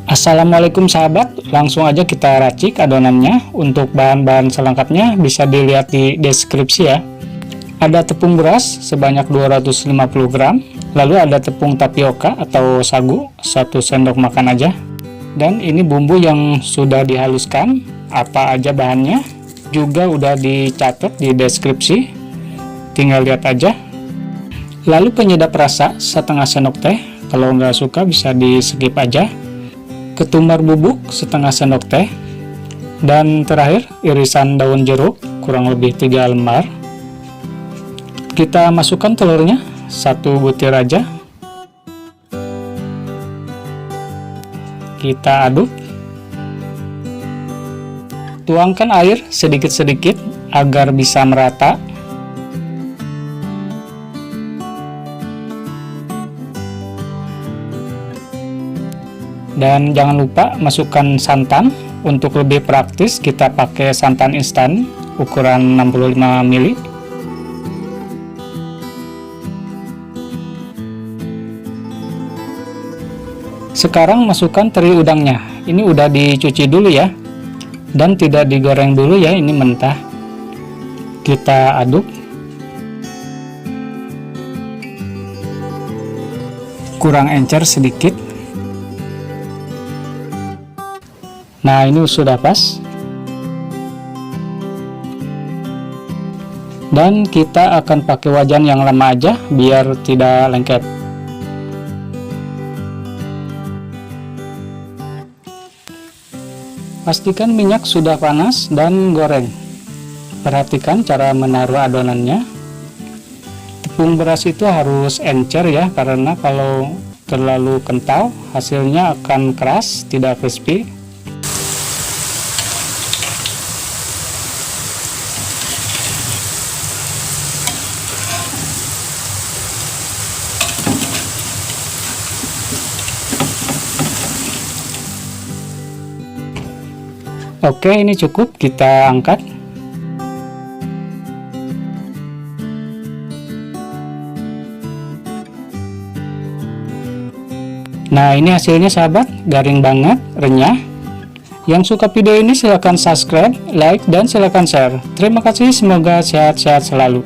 Assalamualaikum sahabat, langsung aja kita racik adonannya. Untuk bahan-bahan selengkapnya bisa dilihat di deskripsi ya. Ada tepung beras sebanyak 250 gram, lalu ada tepung tapioka atau sagu 1 sendok makan aja. Dan ini bumbu yang sudah dihaluskan, apa aja bahannya juga udah dicatat di deskripsi, tinggal lihat aja. Lalu penyedap rasa setengah sendok teh, kalau nggak suka bisa di skip aja. Ketumbar bubuk setengah sendok teh, dan terakhir irisan daun jeruk kurang lebih 3 lembar. Kita masukkan telurnya 1 butir aja, kita aduk, tuangkan air sedikit-sedikit agar bisa merata. Dan jangan lupa masukkan santan. Untuk lebih praktis kita pakai santan instan ukuran 65 ml. Sekarang masukkan teri udangnya. Ini udah dicuci dulu ya, dan tidak digoreng dulu ya, ini mentah. Kita aduk, kurang encer sedikit. Nah, ini sudah pas. Dan kita akan pakai wajan yang lama aja biar tidak lengket. Pastikan minyak sudah panas dan goreng. Perhatikan cara menaruh adonannya. Tepung beras itu harus encer ya, karena kalau terlalu kental hasilnya akan keras, tidak crispy. Oke, ini cukup, kita angkat. Nah, ini hasilnya sahabat, garing banget, renyah. Yang suka video ini silahkan subscribe, like, dan silahkan share. Terima kasih, semoga sehat-sehat selalu.